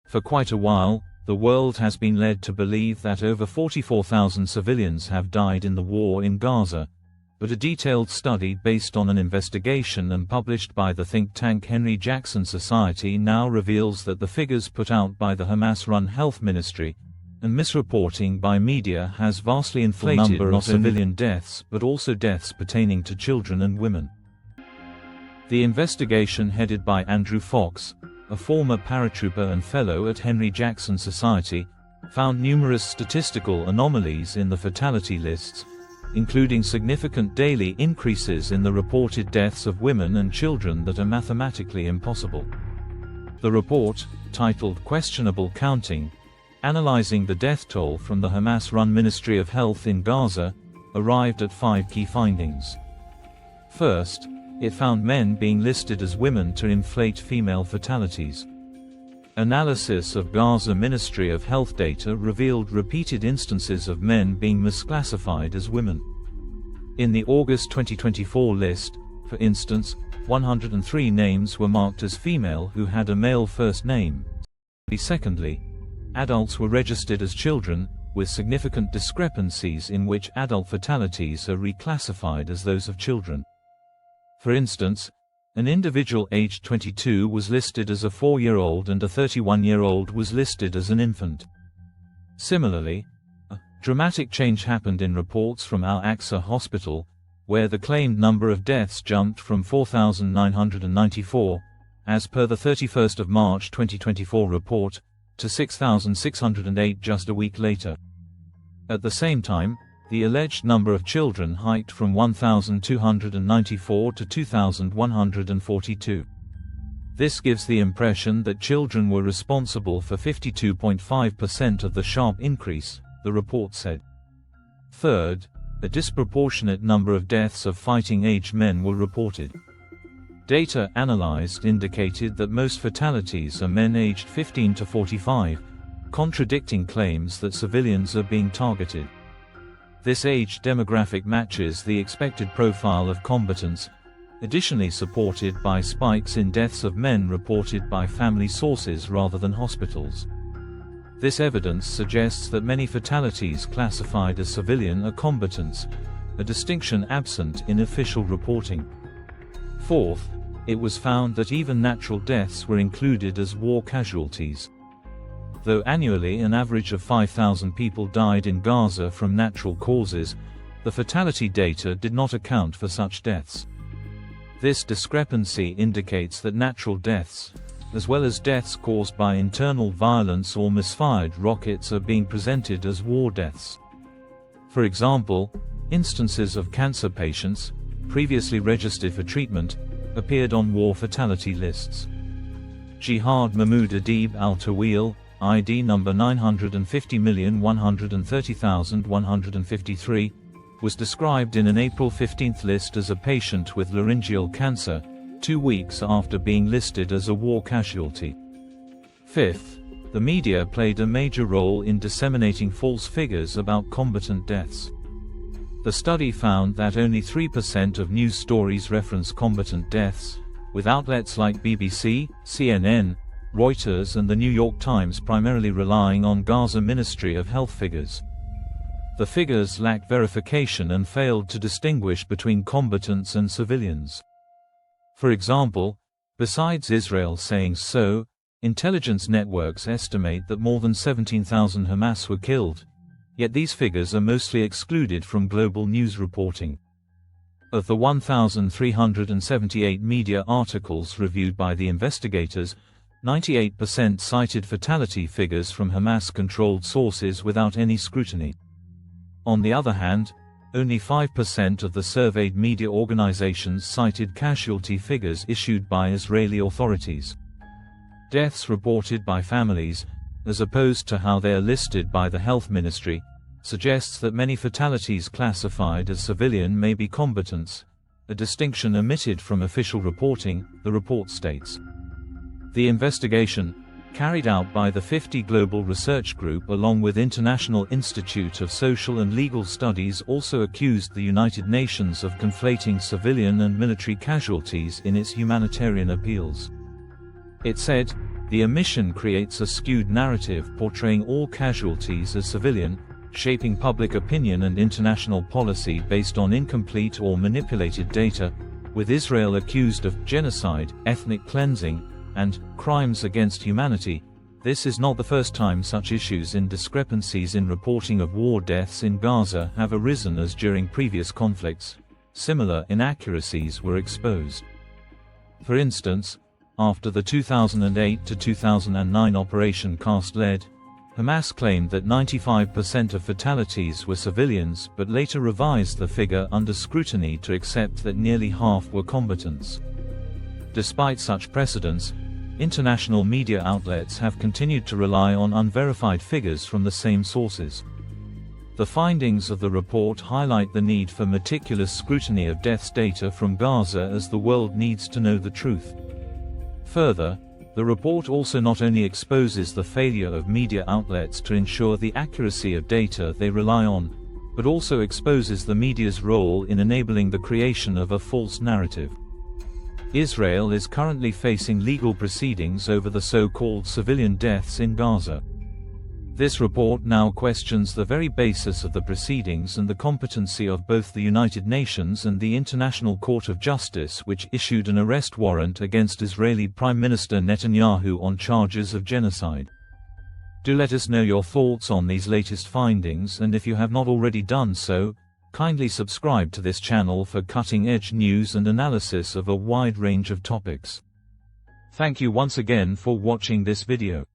For quite a while, the world has been led to believe that over 44,000 civilians have died in the war in Gaza, but a detailed study based on an investigation and published by the think tank Henry Jackson Society now reveals that the figures put out by the Hamas-run health ministry and misreporting by media has vastly inflated the number of civilian deaths but also deaths pertaining to children and women. The investigation, headed by Andrew Fox, a former paratrooper and fellow at Henry Jackson Society, found numerous statistical anomalies in the fatality lists, including significant daily increases in the reported deaths of women and children that are mathematically impossible. The report, titled Questionable Counting, analyzing the death toll from the Hamas-run Ministry of Health in Gaza, arrived at 5 key findings. First, it found men being listed as women to inflate female fatalities. Analysis of Gaza Ministry of Health data revealed repeated instances of men being misclassified as women. In the August 2024 list, for instance, 103 names were marked as female who had a male first name. Secondly, adults were registered as children, with significant discrepancies in which adult fatalities are reclassified as those of children. For instance, an individual aged 22 was listed as a 4-year-old and a 31-year-old was listed as an infant. Similarly, a dramatic change happened in reports from Al-Aqsa Hospital, where the claimed number of deaths jumped from 4,994, as per the 31st of March 2024 report, to 6,608 just a week later. At the same time, the alleged number of children hiked from 1,294 to 2,142. This gives the impression that children were responsible for 52.5% of the sharp increase, the report said. Third, a disproportionate number of deaths of fighting-age men were reported. Data analyzed indicated that most fatalities are men aged 15 to 45, contradicting claims that civilians are being targeted. This age demographic matches the expected profile of combatants, additionally supported by spikes in deaths of men reported by family sources rather than hospitals. This evidence suggests that many fatalities classified as civilian are combatants, a distinction absent in official reporting. Fourth, it was found that even natural deaths were included as war casualties. Though annually an average of 5,000 people died in Gaza from natural causes, the fatality data did not account for such deaths. This discrepancy indicates that natural deaths, as well as deaths caused by internal violence or misfired rockets, are being presented as war deaths. For example, instances of cancer patients, previously registered for treatment, appeared on war fatality lists. Jihad Mahmoud Adib al-Tawil, ID number 950,130,153, was described in an April 15 list as a patient with laryngeal cancer, 2 weeks after being listed as a war casualty. Fifth, the media played a major role in disseminating false figures about combatant deaths. The study found that only 3% of news stories reference combatant deaths, with outlets like BBC, CNN, Reuters and the New York Times primarily relying on Gaza Ministry of Health figures. The figures lacked verification and failed to distinguish between combatants and civilians. For example, besides Israel saying so, intelligence networks estimate that more than 17,000 Hamas were killed, yet these figures are mostly excluded from global news reporting. Of the 1,378 media articles reviewed by the investigators, 98% cited fatality figures from Hamas-controlled sources without any scrutiny. On the other hand, only 5% of the surveyed media organizations cited casualty figures issued by Israeli authorities. Deaths reported by families, as opposed to how they are listed by the health ministry, suggests that many fatalities classified as civilian may be combatants, a distinction omitted from official reporting, the report states. The investigation, carried out by the 50 Global Research Group along with International Institute of Social and Legal Studies, also accused the United Nations of conflating civilian and military casualties in its humanitarian appeals. It said, The omission creates a skewed narrative portraying all casualties as civilian, shaping public opinion and international policy based on incomplete or manipulated data, with Israel accused of genocide, ethnic cleansing, and crimes against humanity. This is not the first time such issues and discrepancies in reporting of war deaths in Gaza have arisen, as during previous conflicts, similar inaccuracies were exposed. For instance, after the 2008 to 2009 Operation Cast Lead, Hamas claimed that 95% of fatalities were civilians, but later revised the figure under scrutiny to accept that nearly half were combatants. Despite such precedents, international media outlets have continued to rely on unverified figures from the same sources. The findings of the report highlight the need for meticulous scrutiny of deaths data from Gaza, as the world needs to know the truth. Further, the report also not only exposes the failure of media outlets to ensure the accuracy of data they rely on, but also exposes the media's role in enabling the creation of a false narrative. Israel is currently facing legal proceedings over the so-called civilian deaths in Gaza. This report now questions the very basis of the proceedings and the competency of both the United Nations and the International Court of Justice, which issued an arrest warrant against Israeli Prime Minister Netanyahu on charges of genocide. Do let us know your thoughts on these latest findings, and if you have not already done so, kindly subscribe to this channel for cutting-edge news and analysis of a wide range of topics. Thank you once again for watching this video.